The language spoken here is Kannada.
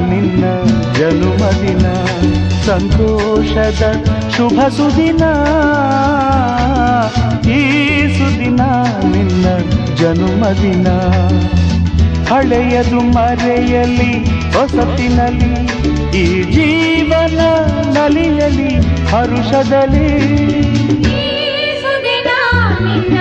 ನಿನ್ನ ಜನುಮದಿನ ಸಂತೋಷದ ಶುಭ ಸುದಿನ ಈ ಸುದಿನ ನಿನ್ನ ಜನುಮದಿನ ಹಳೆಯದು ಮರೆಯಲಿ ಹೊಸತಿನಲ್ಲಿ ಈ ಜೀವನ ನಲಿಯಲಿ ಹರುಷದಲ್ಲಿ ಈ ಸುದಿನ ನಿನ್ನ